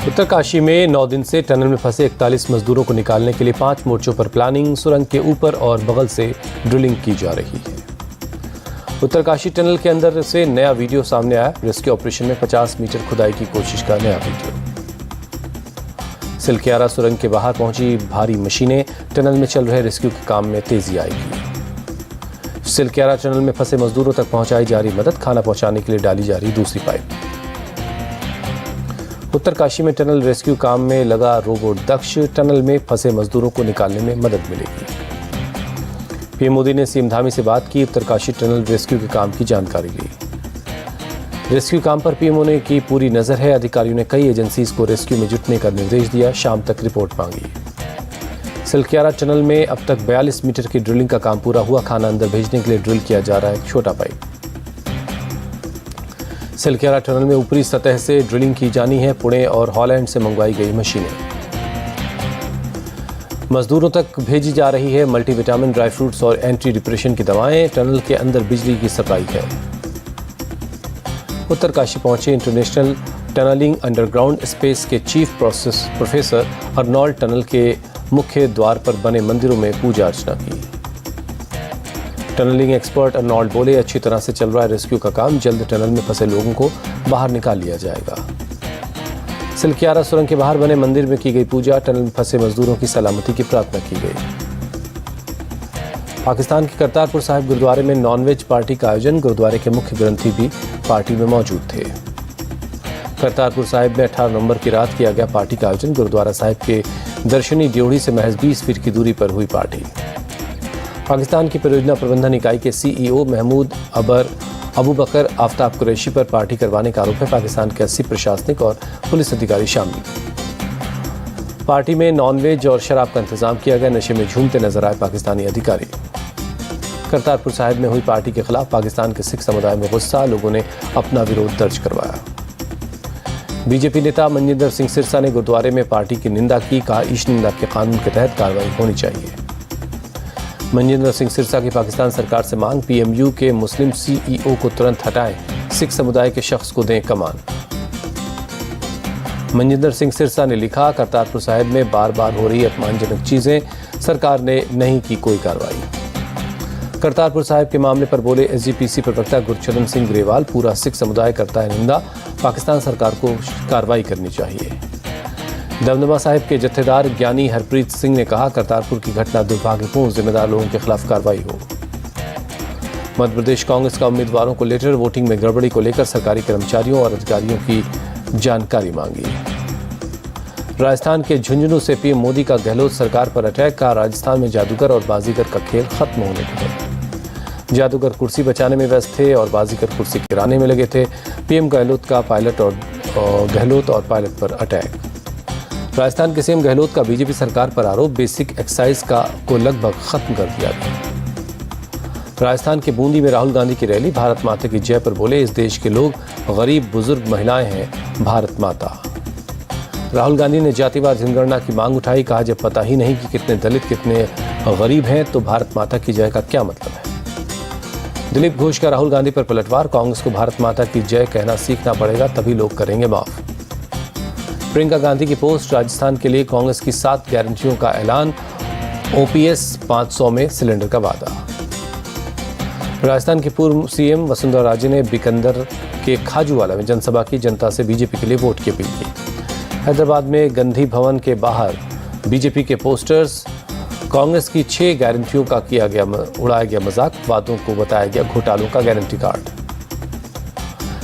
उत्तरकाशी में 9 दिन से टनल में फंसे 41 मजदूरों को निकालने के लिए 5 मोर्चों पर प्लानिंग, सुरंग के ऊपर और बगल से ड्रिलिंग की जा रही है। उत्तरकाशी टनल के अंदर से नया वीडियो सामने आया। रेस्क्यू ऑपरेशन में 50 मीटर खुदाई की कोशिश का नया वीडियो। सिलक्यारा सुरंग के बाहर पहुंची भारी मशीनें, टनल में चल रहे रेस्क्यू के काम में तेजी आएगी। सिलक्यारा टनल में फंसे मजदूरों तक पहुंचाई जा रही मदद, खाना पहुंचाने के लिए डाली जा रही दूसरी पाइप। उत्तरकाशी में टनल रेस्क्यू काम में लगा रोबोट दक्ष, टनल में फंसे मजदूरों को निकालने में मदद मिलेगी। पीएम मोदी ने सीएम धामी से बात की, उत्तरकाशी टनल रेस्क्यू के काम की जानकारी ली। रेस्क्यू काम पर पीएमओ ने की पूरी नजर है। अधिकारियों ने कई एजेंसीज को रेस्क्यू में जुटने का निर्देश दिया, शाम तक रिपोर्ट मांगी। सिलक्यारा टनल में अब तक 42 मीटर की ड्रिलिंग का काम पूरा हुआ। खाना अंदर भेजने के लिए ड्रिल किया जा रहा है एक छोटा पाइप। सिलक्यारा टनल में ऊपरी सतह से ड्रिलिंग की जानी है। पुणे और हॉलैंड से मंगवाई गई मशीनें मजदूरों तक भेजी जा रही है। मल्टीविटामिन, ड्राई फ्रूट्स और एंटी डिप्रेशन की दवाएं। टनल के अंदर बिजली की सप्लाई है। उत्तरकाशी पहुंचे इंटरनेशनल टनलिंग अंडरग्राउंड स्पेस के चीफ प्रोफेसर अर्नोल्ड टनल के मुख्य द्वार पर बने मंदिरों में पूजा अर्चना की। टनलिंग एक्सपर्ट अर्नोल्ड बोले, अच्छी तरह से चल रहा है रेस्क्यू का काम, जल्द टनल में फंसे लोगों को बाहर निकाल लिया जाएगा। सिलक्यारा सुरंग के बाहर बने मंदिर में की गई पूजा, टनल में फंसे मजदूरों की सलामती की प्रार्थना की गई। पाकिस्तान के करतारपुर साहिब गुरुद्वारे में नॉनवेज पार्टी का आयोजन, गुरुद्वारे के मुख्य ग्रंथी भी पार्टी में मौजूद थे। करतारपुर साहिब में 18 नवंबर की रात किया गया पार्टी का आयोजन। गुरुद्वारा साहिब के दर्शनी ड्योढ़ी से महज 20 फीट की दूरी पर हुई पार्टी। पाकिस्तान की परियोजना प्रबंधन इकाई के सीईओ महमूद अबू बकर आफ्ताब कुरैशी पर पार्टी करवाने का आरोप है। पाकिस्तान के 80 प्रशासनिक और पुलिस अधिकारी शामिल। पार्टी में नॉनवेज और शराब का इंतजाम किया गया। नशे में झूमते नजर आए पाकिस्तानी अधिकारी। करतारपुर साहिब में हुई पार्टी के खिलाफ पाकिस्तान के सिख समुदाय में गुस्सा, लोगों ने अपना विरोध दर्ज करवाया। बीजेपी नेता मनजिंदर सिंह सिरसा ने गुरुद्वारे में पार्टी की निंदा की, कहा ईश निंदा के कानून के तहत कार्रवाई होनी चाहिए। मनजिंदर सिंह सिरसा की पाकिस्तान सरकार से मांग, पीएमयू के मुस्लिम सीईओ को तुरंत हटाएं, सिख समुदाय के शख्स को दें कमान। मनजिंदर सिंह सिरसा ने लिखा, करतारपुर साहिब में बार बार हो रही अपमानजनक चीजें, सरकार ने नहीं की कोई कार्रवाई। करतारपुर साहिब के मामले पर बोले एसजीपीसी प्रवक्ता गुरचरण सिंह ग्रेवाल, पूरा सिख समुदाय करता है निंदा, पाकिस्तान सरकार को कार्रवाई करनी चाहिए। दमदमा साहिब के जत्थेदार ज्ञानी हरप्रीत सिंह ने कहा, करतारपुर की घटना दुर्भाग्यपूर्ण, जिम्मेदार लोगों के खिलाफ कार्रवाई हो। मध्य प्रदेश कांग्रेस का उम्मीदवारों को लेटर, वोटिंग में गड़बड़ी को लेकर सरकारी कर्मचारियों और अधिकारियों की जानकारी मांगी। राजस्थान के झुंझुनू से पीएम मोदी का गहलोत सरकार पर अटैक, का राजस्थान में जादूगर और बाजीगर का खेल खत्म होने को है। जादूगर कुर्सी बचाने में व्यस्त थे और बाजीगर कुर्सी गिराने में लगे थे। पीएम गहलोत का पायलट और पायलट पर अटैक। राजस्थान के सीएम गहलोत का बीजेपी सरकार पर आरोप, बेसिक एक्साइज को लगभग खत्म कर दिया गया। राजस्थान के बूंदी में राहुल गांधी की रैली, भारत माता की जय पर बोले, इस देश के लोग गरीब बुजुर्ग महिलाएं हैं भारत माता। राहुल गांधी ने जातिवार जनगणना की मांग उठाई, कहा जब पता ही नहीं कि कितने दलित कितने गरीब हैं तो भारत माता की जय का क्या मतलब है। दिलीप घोष का राहुल गांधी पर पलटवार, कांग्रेस को भारत माता की जय कहना सीखना पड़ेगा, तभी लोग करेंगे माफ। प्रियंका गांधी की पोस्ट, राजस्थान के लिए कांग्रेस की 7 गारंटियों का ऐलान, ओपीएस 500 में सिलेंडर का वादा। राजस्थान के पूर्व सीएम वसुंधरा राजे ने बीकानेर के खाजूवाला में जनसभा की, जनता से बीजेपी के लिए वोट की अपील की। हैदराबाद में गांधी भवन के बाहर बीजेपी के पोस्टर्स, कांग्रेस की 6 गारंटियों का उड़ाया गया मजाक, वादों को बताया गया घोटालों का गारंटी कार्ड।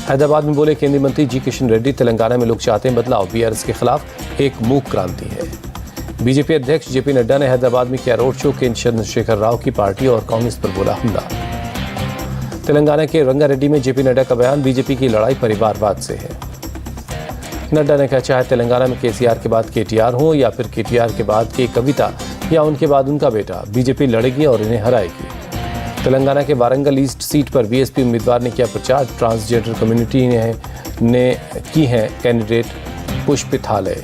हैदराबाद में बोले केंद्रीय मंत्री जी किशन रेड्डी, तेलंगाना में लोग चाहते हैं बदलाव, बीआरएस के खिलाफ एक मूक क्रांति है। बीजेपी अध्यक्ष जेपी नड्डा ने हैदराबाद में किया रोड शो, के चंद्रशेखर राव की पार्टी और कांग्रेस पर बोला हमला। तेलंगाना के रंगारेड्डी में जेपी नड्डा का बयान, बीजेपी की लड़ाई परिवारवाद से है। नड्डा ने कहा, चाहे तेलंगाना में केसीआर के बाद केटीआर हो या फिर केटीआर के बाद के कविता या उनके बाद उनका बेटा, बीजेपी लड़ेगी और इन्हें हराएगी। तेलंगाना के वारंगल ईस्ट सीट पर बीएसपी उम्मीदवार ने किया प्रचार, ट्रांसजेंडर कम्युनिटी ने की है कैंडिडेट पुष्पिथालय।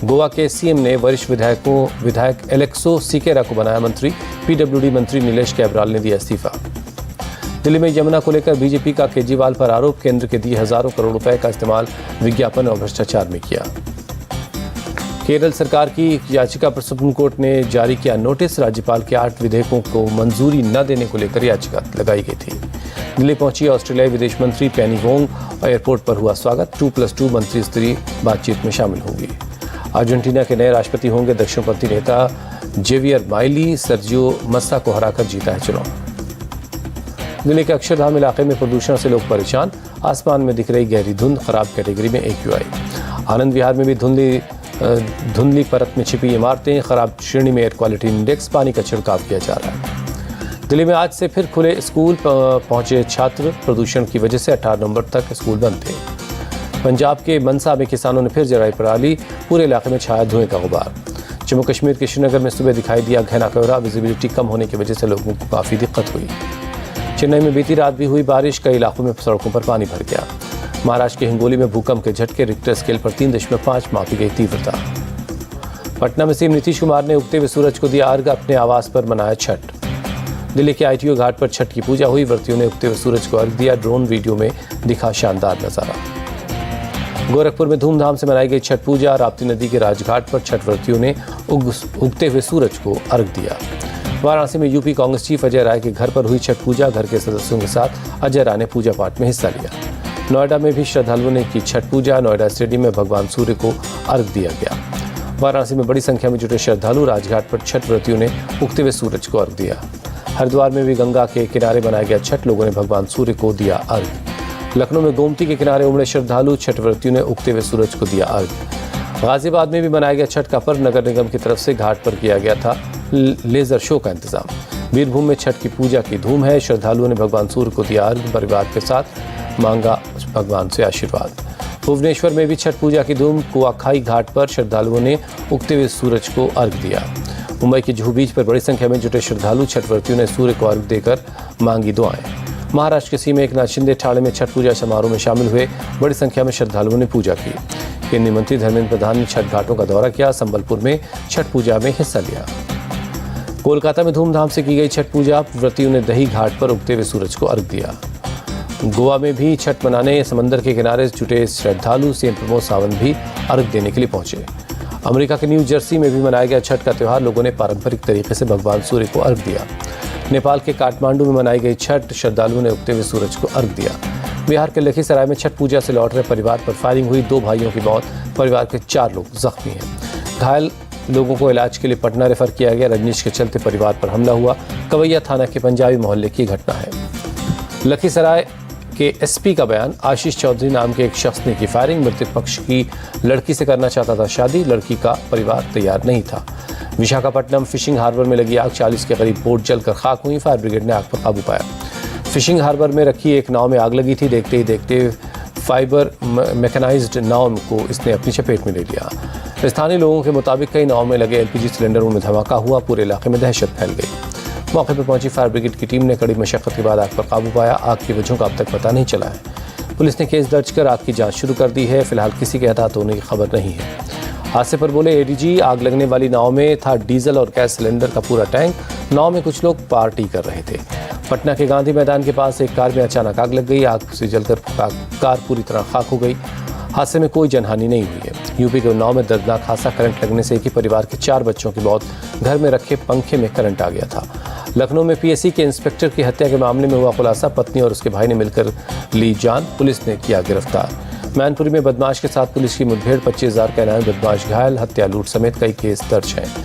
गोवा के सीएम ने वरिष्ठ विधायक एलेक्सो सिकेरा को बनाया मंत्री, पीडब्ल्यूडी मंत्री नीलेश कैब्राल ने दिया इस्तीफा। दिल्ली में यमुना को लेकर बीजेपी का केजरीवाल पर आरोप, केंद्र के दिए हजारों करोड़ रुपए का इस्तेमाल विज्ञापन और भ्रष्टाचार में किया। केरल सरकार की एक याचिका पर सुप्रीम कोर्ट ने जारी किया नोटिस, राज्यपाल के 8 विधेयकों को मंजूरी न देने को लेकर याचिका लगाई गई थी। दिल्ली पहुंची ऑस्ट्रेलियाई विदेश मंत्री पेनी वोंग, एयरपोर्ट पर हुआ स्वागत, 2+2 मंत्री स्तरीय बातचीत में शामिल होंगी। अर्जेंटीना के नए राष्ट्रपति होंगे दक्षिणपंथी नेता जेवियर माइली, सर्जियो मस्सा को हराकर जीता है चुनाव। दिल्ली के अक्षरधाम इलाके में प्रदूषण से लोग परेशान, आसमान में दिख रही गहरी धुंध, खराब कैटेगरी में AQI। आनंद विहार में भी धुंधली परत में छिपी इमारतें, खराब श्रेणी में एयर क्वालिटी इंडेक्स, पानी का छिड़काव किया जा रहा है। दिल्ली में आज से फिर खुले स्कूल, पहुंचे छात्र, प्रदूषण की वजह से 18 नवंबर तक स्कूल बंद थे। पंजाब के मनसा में किसानों ने फिर जराई पराली, पूरे इलाके में छाया धुएं का गुबार। जम्मू कश्मीर के श्रीनगर में सुबह दिखाई दिया घना कोहरा, विजिबिलिटी कम होने की वजह से लोगों को काफ़ी दिक्कत हुई। चेन्नई में बीती रात भी हुई बारिश, कई इलाकों में सड़कों पर पानी भर गया। महाराष्ट्र के हिंगोली में भूकंप के झटके, रिक्टर स्केल पर 3.5 मापी गई तीव्रता। पटना में सीएम नीतीश कुमार ने उगते हुए सूरज को दिया अर्घ, अपने आवास पर मनाया छठ। दिल्ली के ITO घाट पर छठ की पूजा हुई, व्रतियों ने उगते हुए सूरज को अर्घ दिया, ड्रोन वीडियो में दिखा शानदार नजारा। गोरखपुर में धूमधाम से मनाई गई छठ पूजा, राप्ती नदी के राजघाट पर छठ व्रतियों ने उगते हुए सूरज को अर्घ दिया। वाराणसी में यूपी कांग्रेस चीफ अजय राय के घर पर हुई छठ पूजा, घर के सदस्यों के साथ अजय राय ने पूजा पाठ में हिस्सा लिया। नोएडा में भी श्रद्धालुओं ने की छठ पूजा, नोएडा स्टेडियम में भगवान सूर्य को अर्घ दिया गया। वाराणसी में बड़ी संख्या में जुटे श्रद्धालु, राजघाट पर छठ व्रतियों ने उगते हुए सूरज को अर्घ दिया। हरिद्वार में भी गंगा के किनारे बनाया गया छठ, लोगों ने भगवान सूर्य को दिया अर्घ। लखनऊ में गोमती के किनारे उमड़े श्रद्धालु, छठ व्रतियों ने उगते हुए सूरज को दिया अर्घ। गाजियाबाद में भी मनाया गया छठ का पर्व, नगर निगम की तरफ से घाट पर किया गया था लेजर शो का इंतजाम। वीरभूम में छठ की पूजा की धूम है, श्रद्धालुओं ने भगवान सूर्य को दिया अर्घ, परिवार के साथ मांगा भगवान से आशीर्वाद। भुवनेश्वर में भी छठ पूजा की धूम, कुआखाई घाट पर श्रद्धालुओं ने उगते हुए सूरज को अर्घ दिया। मुंबई के जुहू बीच पर बड़ी संख्या में जुटे श्रद्धालु, छठ व्रतियों ने सूर्य को अर्घ देकर मांगी दुआएं। महाराष्ट्र के सीएम एकनाथ शिंदे ठाणे में छठ पूजा समारोह में शामिल हुए, बड़ी संख्या में श्रद्धालुओं ने पूजा की। केंद्रीय मंत्री धर्मेंद्र प्रधान ने छठ घाटों का दौरा किया, संबलपुर में छठ पूजा में हिस्सा लिया। कोलकाता में धूमधाम से की गई छठ पूजा, व्रतियों ने दही घाट पर उगते हुए सूरज को अर्घ दिया। गोवा में भी छठ मनाने समंदर के किनारे जुटे श्रद्धालु, सीएम प्रमोद सावंत भी अर्घ देने के लिए पहुंचे। अमेरिका के न्यू जर्सी में भी मनाया गया छठ का त्यौहार, लोगों ने पारंपरिक तरीके से भगवान सूर्य को अर्घ दिया। नेपाल के काठमांडू में मनाई गई छठ, श्रद्धालुओं ने उगते हुए सूरज को अर्घ दिया। बिहार के लखीसराय में छठ पूजा से लौट रहे परिवार पर फायरिंग हुई, 2 भाइयों की मौत, परिवार के 4 लोग जख्मी हैं। घायल लोगों को इलाज के लिए पटना रेफर किया गया। रजनीश के चलते परिवार पर हमला हुआ, कवैया थाना के पंजाबी मोहल्ले की घटना है। लखीसराय के SP का बयान, आशीष चौधरी नाम के एक शख्स ने की फायरिंग, मृतक पक्ष की लड़की से करना चाहता था शादी, लड़की का परिवार तैयार नहीं था। विशाखापट्टनम फिशिंग हार्बर में लगी आग, 40 के करीब बोट जलकर खाक हुई, फायर ब्रिगेड ने आग पर काबू पाया। फिशिंग हार्बर में रखी एक नाव में आग लगी थी, देखते ही देखते फाइबर मैकेनाइज्ड नाव को इसने अपनी चपेट में ले लिया। स्थानीय लोगों के मुताबिक कई नाव में लगे LPG सिलेंडरों में धमाका हुआ, पूरे इलाके में दहशत फैल गई। मौके पर पहुंची फायर ब्रिगेड की टीम ने कड़ी मशक्कत के बाद आग पर काबू पाया। आग की वजहों का अब तक पता नहीं चला है। पुलिस ने केस दर्ज कर आग की जांच शुरू कर दी है। फिलहाल किसी के हताहत होने की खबर नहीं है। हादसे पर बोले ADG, आग लगने वाली नाव में था डीजल और गैस सिलेंडर का पूरा टैंक। नाव में कुछ लोग पार्टी कर रहे थे। पटना के गांधी मैदान के पास एक कार में अचानक आग लग गई, आग से जलकर कार पूरी तरह खाक हो गई। हादसे में कोई जनहानि नहीं हुई है। यूपी के उन्नाव में दर्दनाक हादसा, करंट लगने से एक ही परिवार के 4 बच्चों की मौत, घर में रखे पंखे में करंट आ गया था। लखनऊ में PSC के इंस्पेक्टर की हत्या के मामले में हुआ खुलासा, पत्नी और उसके भाई ने मिलकर ली जान, पुलिस ने किया गिरफ्तार। मैनपुरी में बदमाश के साथ पुलिस की मुठभेड़, 25,000 का इनामी बदमाश घायल, हत्या लूट समेत कई केस दर्ज हैं।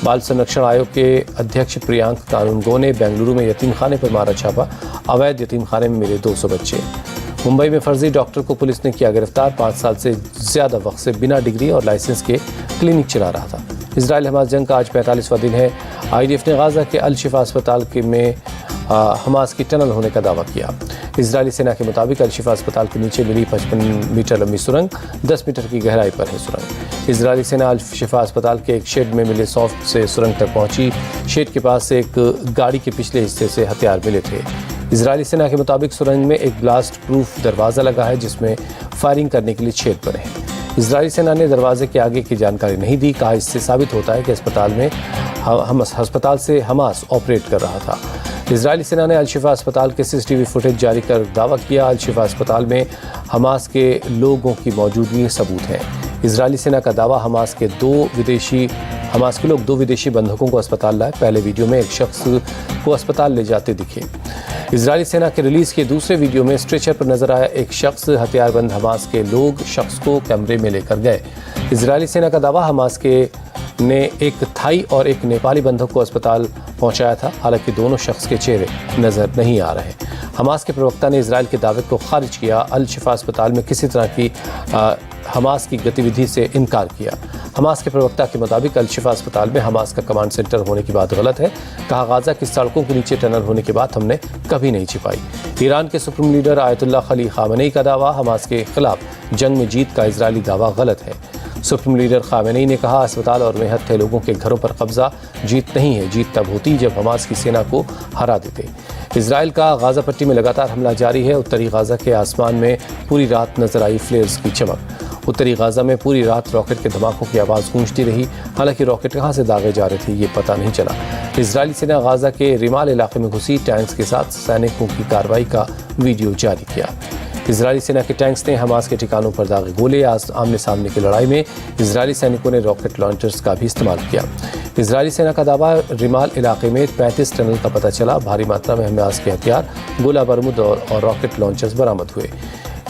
बाल संरक्षण आयोग के अध्यक्ष प्रियांक कानूनगो ने बेंगलुरु में यतीम खाने पर मारा छापा, अवैध यतीम खाने में मिले 200 बच्चे। मुंबई में फर्जी डॉक्टर को पुलिस ने किया गिरफ्तार, 5 साल से ज्यादा वक्त से बिना डिग्री और लाइसेंस के क्लिनिक चला रहा था। इजराइल हमास जंग का आज 45वां दिन है। IDF ने गाजा के अल शिफा अस्पताल में हमास की टनल होने का दावा किया। इजरायली सेना के मुताबिक अल शिफा अस्पताल के नीचे मिली 55 मीटर लंबी सुरंग 10 मीटर की गहराई पर है सुरंग। इजरायली सेना अल शिफा अस्पताल के एक शेड में मिले सॉफ्ट से सुरंग तक पहुंची। शेड के पास एक गाड़ी के पिछले हिस्से से हथियार मिले थे। इजरायली सेना के मुताबिक सुरंग में एक ब्लास्ट प्रूफ दरवाज़ा लगा है, जिसमें फायरिंग करने के लिए छेद बने हैं। इजरायली सेना ने दरवाजे के आगे की जानकारी नहीं दी, कहा इससे साबित होता है कि अस्पताल से हमास ऑपरेट कर रहा था। इजरायली सेना ने अल-शिफा अस्पताल के CCTV फुटेज जारी कर दावा किया, अल-शिफा अस्पताल में हमास के लोगों की मौजूदगी सबूत है। इजरायली सेना का दावा, हमास के लोग दो विदेशी बंधकों को अस्पताल लाए। पहले वीडियो में एक शख्स को अस्पताल ले जाते दिखे। इजरायली सेना के रिलीज के दूसरे वीडियो में स्ट्रेचर पर नजर आया एक शख्स। हथियारबंद हमास के लोग शख्स को कमरे में लेकर गए। इजरायली सेना का दावा, हमास ने एक थाई और एक नेपाली बंधक को अस्पताल पहुंचाया था। हालांकि दोनों शख्स के चेहरे नजर नहीं आ रहे। हमास के प्रवक्ता ने इजरायल के दावे को खारिज किया। अल-शिफा अस्पताल में किसी तरह की हमास की गतिविधि से इनकार किया। हमास के प्रवक्ता के मुताबिक अल-शिफा अस्पताल में हमास का कमांड सेंटर होने की बात गलत है। कहा, गाजा की सड़कों के नीचे टनल होने की बात हमने कभी नहीं छिपाई। ईरान के सुप्रीम लीडर आयतुल्लाह खली खामेनी का दावा, हमास के खिलाफ जंग में जीत का इजरायली दावा गलत है। सुप्रीम लीडर खामेनी ने कहा, अस्पताल और मेहनत थे लोगों के घरों पर कब्जा जीत नहीं है। जीत तब होती जब हमास की सेना को हरा देते। इजराइल का गाजा पट्टी में लगातार हमला जारी है। उत्तरी गाजा के आसमान में पूरी रात नजर आई फ्लेयर्स की चमक। उत्तरी गाजा में पूरी रात रॉकेट के धमाकों की आवाज़ गूंजती रही। हालांकि रॉकेट कहां से दागे जा रहे थे ये पता नहीं चला। इजरायली सेना गाजा के रिमाल इलाके में घुसी, टैंक्स के साथ सैनिकों की कार्रवाई का वीडियो जारी किया। इजरायली सेना के टैंक्स ने हमास के ठिकानों पर दागे गोले। आमने सामने की लड़ाई में इजरायली सैनिकों ने रॉकेट लॉन्चर्स का भी इस्तेमाल किया। इजरायली सेना का दावा, रिमाल इलाके में 35 टनल का पता चला। भारी मात्रा में हमास के हथियार, गोला बारूद और रॉकेट लॉन्चर्स बरामद हुए।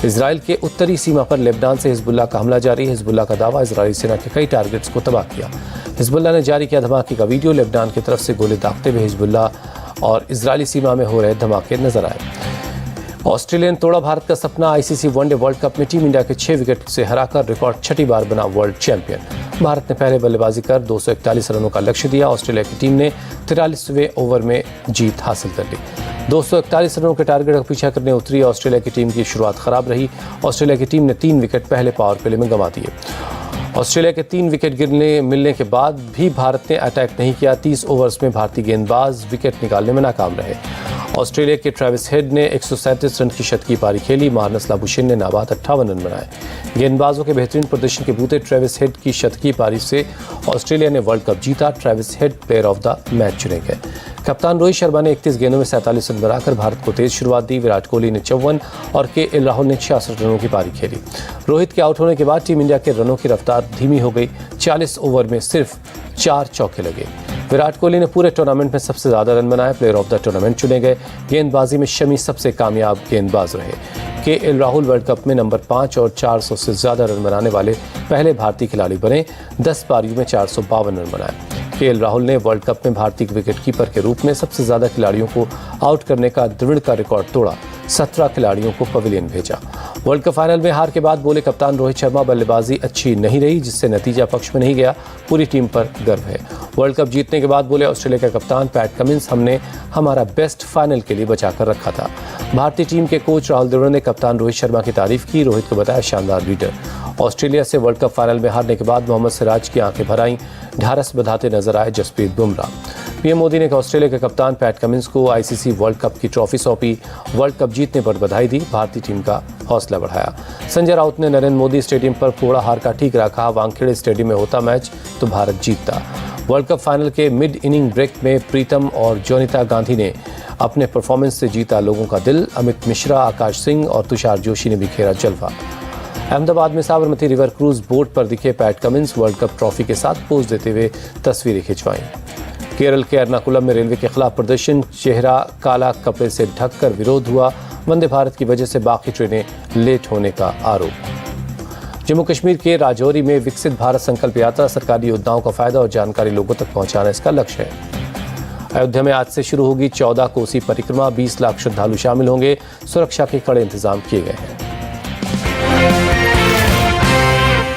इजराइल के उत्तरी सीमा पर लेबनान से हिजबुल्लाह का हमला जारी है। हिजबुल्लाह का दावा, इजरायली सेना के कई टारगेट्स को तबाह किया। हिजबुल्लाह ने जारी किया धमाके का वीडियो। लेबनान की तरफ से गोले दागते हुए हिजबुल्लाह और इजरायली सीमा में हो रहे धमाके नजर आए। ऑस्ट्रेलिया ने तोड़ा भारत का सपना। ICC वनडे वर्ल्ड कप में टीम इंडिया के 6 विकेट से हराकर रिकॉर्ड छठी बार बना वर्ल्ड चैंपियन। भारत ने पहले बल्लेबाजी कर 241 रनों का लक्ष्य दिया। ऑस्ट्रेलिया की टीम ने 43वें ओवर में जीत हासिल कर ली। 241 रनों के टारगेट का पीछा करने उतरी ऑस्ट्रेलिया की टीम की शुरुआत खराब रही। ऑस्ट्रेलिया की टीम ने 3 विकेट पहले पावर प्ले में गंवा दिए। ऑस्ट्रेलिया के 3 विकेट मिलने के बाद भी भारत ने अटैक नहीं किया। 30 ओवर्स में भारतीय गेंदबाज विकेट निकालने में नाकाम रहे। ऑस्ट्रेलिया के ट्रेविस हेड ने 137 रन की शतकीय पारी खेली। मार्नस लाबुशेन ने नाबाद 58 रन बनाए। गेंदबाजों के बेहतरीन प्रदर्शन के बूते ट्रेविस हेड की शतकीय पारी से ऑस्ट्रेलिया ने वर्ल्ड कप जीता। Travis head player of the match चुने गए। कप्तान रोहित शर्मा ने 31 गेंदों में 47 रन बनाकर भारत को तेज शुरुआत दी। विराट कोहली ने 54 और KL राहुल ने 66 रनों की पारी खेली। रोहित के आउट होने के बाद टीम इंडिया के रनों की रफ्तार धीमी हो गई। 40 ओवर में सिर्फ 4 चौके लगे। विराट कोहली ने पूरे टूर्नामेंट में सबसे ज्यादा रन बनाए। प्लेयर ऑफ द टूर्नामेंट चुने गए। गेंदबाजी में शमी सबसे कामयाब गेंदबाज रहे। KL राहुल वर्ल्ड कप में नंबर 5 और 400 से ज्यादा रन बनाने वाले पहले भारतीय खिलाड़ी बने। 10 पारियों में 452 रन बनाए। KL राहुल ने वर्ल्ड कप में भारतीय विकेटकीपर के रूप में सबसे ज्यादा खिलाड़ियों को आउट करने का दृढ़ का रिकॉर्ड तोड़ा। 17 खिलाड़ियों को पवेलियन भेजा। वर्ल्ड कप फाइनल में हार के बाद बोले कप्तान रोहित शर्मा, बल्लेबाजी अच्छी नहीं रही जिससे नतीजा पक्ष में नहीं गया। पूरी टीम पर गर्व है। वर्ल्ड कप जीतने के बाद बोले ऑस्ट्रेलिया के कप्तान पैट कमिंस, हमने हमारा बेस्ट फाइनल के लिए बचा कर रखा था। भारतीय टीम के कोच राहुल द्रविड़ ने कप्तान रोहित शर्मा की तारीफ की। रोहित को बताया शानदार लीडर। ऑस्ट्रेलिया से वर्ल्ड कप फाइनल में हारने के बाद मोहम्मद सिराज की आंखें भर आईं। ढारस बंधाते नजर आए जसप्रीत बुमराह। पीएम मोदी ने ऑस्ट्रेलिया के कप्तान पैट कमिंस को ICC वर्ल्ड कप की ट्रॉफी सौंपी। वर्ल्ड कप जीतने पर बधाई दी। भारतीय टीम का हौसला बढ़ाया। संजय राउत ने नरेंद्र मोदी स्टेडियम पर फोड़ा हार का ठीक रखा। वानखेड़े स्टेडियम में होता मैच तो भारत जीतता। वर्ल्ड कप फाइनल के मिड इनिंग ब्रेक में प्रीतम और जोनिता गांधी ने अपने परफॉर्मेंस से जीता लोगों का दिल। अमित मिश्रा, आकाश सिंह और तुषार जोशी ने भी खेला जलवा। अहमदाबाद में साबरमती रिवर क्रूज बोट पर दिखे PAT Cummins. World cup trophy के साथ पोज देते हुए तस्वीरें खिंचवाईं। केरल के एर्नाकुलम में रेलवे के खिलाफ प्रदर्शन। चेहरा काला कपड़े से ढककर विरोध हुआ। वंदे भारत की वजह से बाकी ट्रेनें लेट होने का आरोप। जम्मू कश्मीर के राजौरी में विकसित भारत संकल्प यात्रा। सरकारी योजनाओं का फायदा और जानकारी लोगों तक पहुंचाना इसका लक्ष्य है। अयोध्या में आज से शुरू होगी 14 कोसी परिक्रमा। 20 लाख श्रद्धालु शामिल होंगे। सुरक्षा के कड़े इंतजाम किए गए हैं।